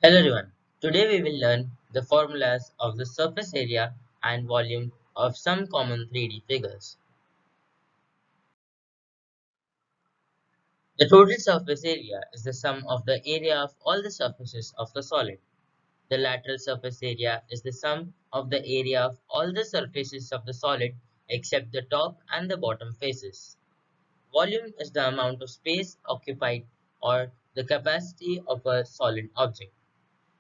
Hello everyone. Today we will learn the formulas of the surface area and volume of some common 3D figures. The total surface area is the sum of the area of all the surfaces of the solid. The lateral surface area is the sum of the area of all the surfaces of the solid except the top and the bottom faces. Volume is the amount of space occupied or the capacity of a solid object.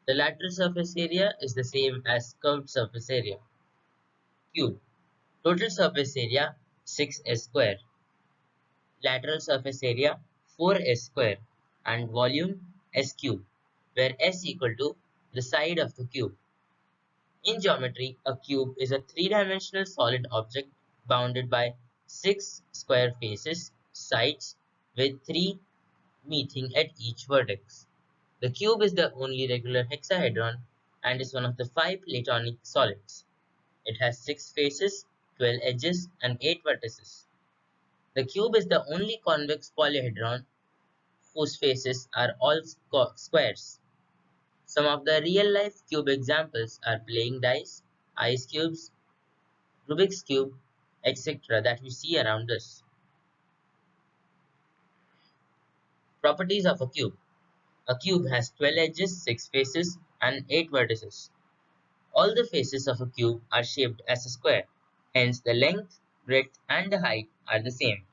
The lateral surface area is the same as curved surface area. Cube. Total surface area 6s square. Lateral surface area 4s square. And volume s cube, where s equal to the side of the cube. In geometry, a cube is a three-dimensional solid object bounded by six square faces, sides, with three meeting at each vertex. The cube is the only regular hexahedron and is one of the five Platonic solids. It has six faces, 12 edges, and eight vertices. The cube is the only convex polyhedron whose faces are all squares. Some of the real-life cube examples are playing dice, ice cubes, Rubik's cube, etc. that we see around us. Properties of a cube. A cube has 12 edges, 6 faces, and 8 vertices. All the faces of a cube are shaped as a square, hence the length, breadth, and the height are the same.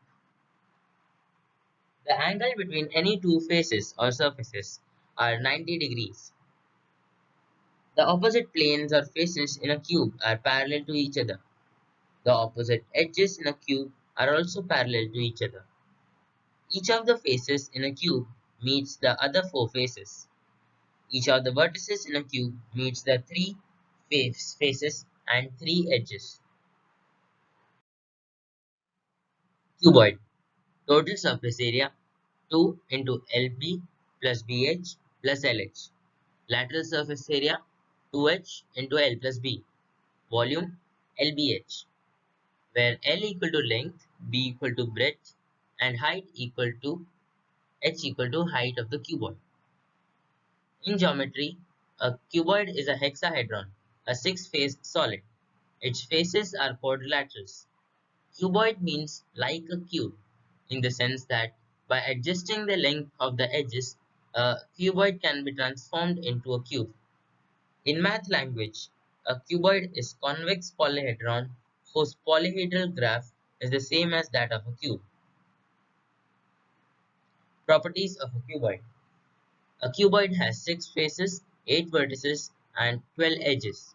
The angle between any two faces or surfaces are 90 degrees. The opposite planes or faces in a cube are parallel to each other. The opposite edges in a cube are also parallel to each other. Each of the faces in a cube meets the other four faces. Each of the vertices in a cube meets the three faces and three edges. Cuboid. Total surface area 2 into LB plus BH plus LH. Lateral surface area 2H into L plus B. Volume LBH, where L equal to length, B equal to breadth, and height equal to H equal to height of the cuboid. In geometry, a cuboid is a hexahedron, a six-faced solid. Its faces are quadrilaterals. Cuboid means like a cube, in the sense that by adjusting the length of the edges, a cuboid can be transformed into a cube. In math language, a cuboid is convex polyhedron whose polyhedral graph is the same as that of a cube. Properties of a cuboid. A cuboid has 6 faces, 8 vertices, and 12 edges.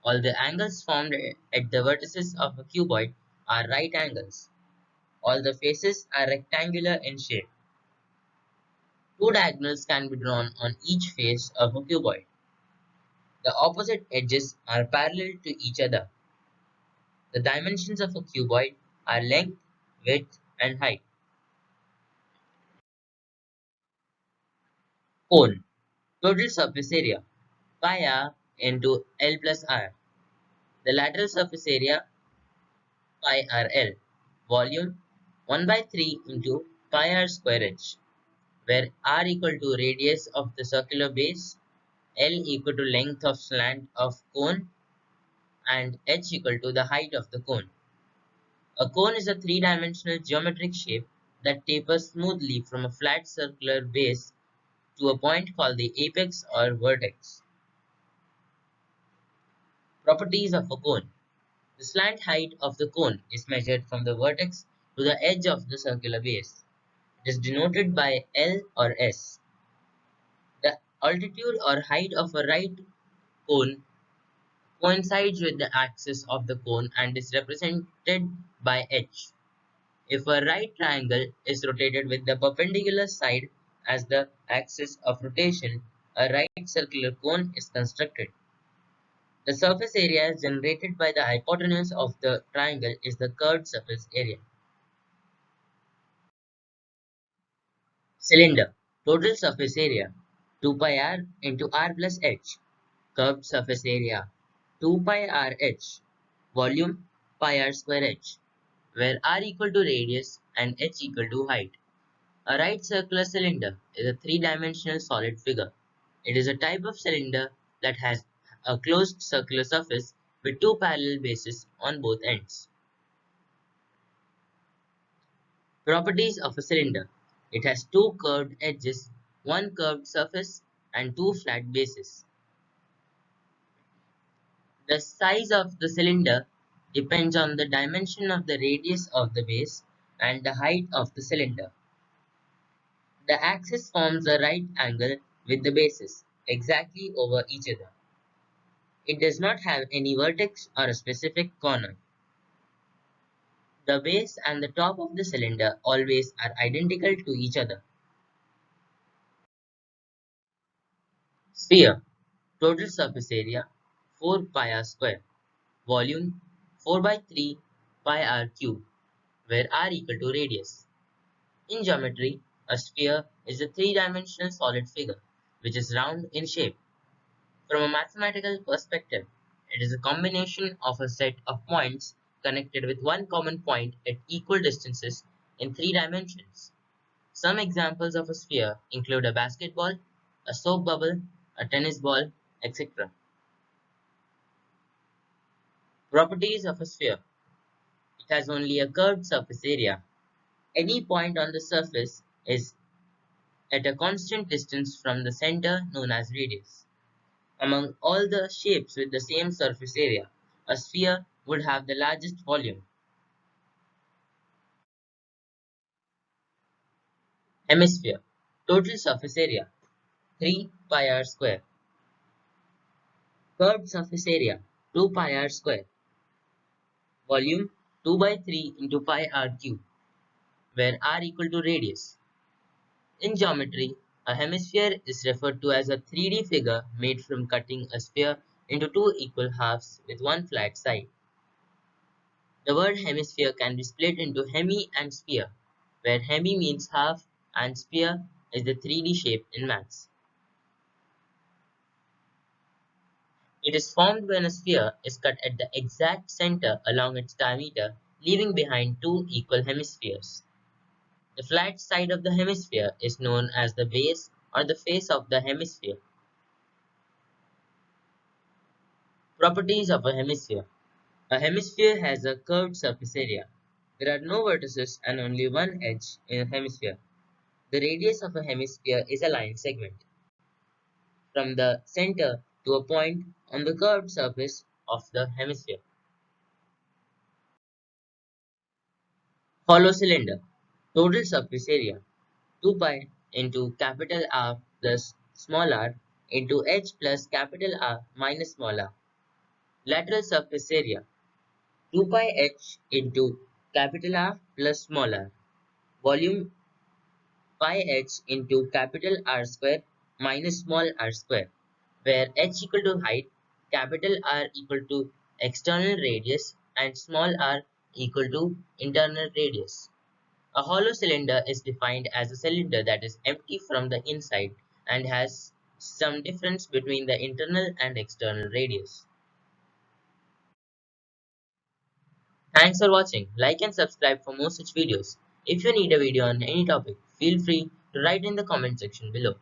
All the angles formed at the vertices of a cuboid are right angles. All the faces are rectangular in shape. Two diagonals can be drawn on each face of a cuboid. The opposite edges are parallel to each other. The dimensions of a cuboid are length, width, and height. Cone. Total surface area pi r into L plus r. The lateral surface area pi r L. Volume 1 by 3 into pi r square h, where r equal to radius of the circular base, L equal to length of slant of cone, and h equal to the height of the cone. A cone is a three-dimensional geometric shape that tapers smoothly from a flat circular base to a point called the apex or vertex. Properties of a cone. The slant height of the cone is measured from the vertex to the edge of the circular base. It is denoted by L or S. The altitude or height of a right cone coincides with the axis of the cone and is represented by H. If a right triangle is rotated with the perpendicular side as the axis of rotation, a right circular cone is constructed. The surface area generated by the hypotenuse of the triangle is the curved surface area. Cylinder. Total surface area 2 pi r into r plus h. Curved surface area 2 pi r h. Volume pi r square h, where r equal to radius and h equal to height. A right circular cylinder is a three-dimensional solid figure. It is a type of cylinder that has a closed circular surface with two parallel bases on both ends. Properties of a cylinder. It has two curved edges, one curved surface, and two flat bases. The size of the cylinder depends on the dimension of the radius of the base and the height of the cylinder. The axis forms a right angle with the bases, exactly over each other. It does not have any vertex or a specific corner. The base and the top of the cylinder always are identical to each other. Sphere. Total surface area 4 pi r square. Volume 4 by 3 pi r cube, where r equal to radius. In geometry, a sphere is a three-dimensional solid figure which is round in shape. From a mathematical perspective, it is a combination of a set of points connected with one common point at equal distances in three dimensions. Some examples of a sphere include a basketball, a soap bubble, a tennis ball, etc. Properties of a sphere. It has only a curved surface area. Any point on the surface is at a constant distance from the center known as radius. Among all the shapes with the same surface area, a sphere would have the largest volume. Hemisphere. Total surface area 3 pi r square. Curved surface area 2 pi r square. Volume 2 by 3 into pi r cube, where r equal to radius. In geometry, a hemisphere is referred to as a 3D figure made from cutting a sphere into two equal halves with one flat side. The word hemisphere can be split into hemi and sphere, where hemi means half and sphere is the 3D shape in maths. It is formed when a sphere is cut at the exact center along its diameter, leaving behind two equal hemispheres. The flat side of the hemisphere is known as the base or the face of the hemisphere. Properties of a hemisphere. A hemisphere has a curved surface area. There are no vertices and only one edge in a hemisphere. The radius of a hemisphere is a line segment from the center to a point on the curved surface of the hemisphere. Hollow cylinder. Total surface area 2 pi into capital R plus small r into h plus capital R minus small r. Lateral surface area 2 pi h into capital R plus small r. Volume pi h into capital R square minus small r square, where h equal to height, capital R equal to external radius, and small r equal to internal radius. A hollow cylinder is defined as a cylinder that is empty from the inside and has some difference between the internal and external radius. Thanks for watching. Like and subscribe for more such videos. If you need a video on any topic, feel free to write in the comment section below.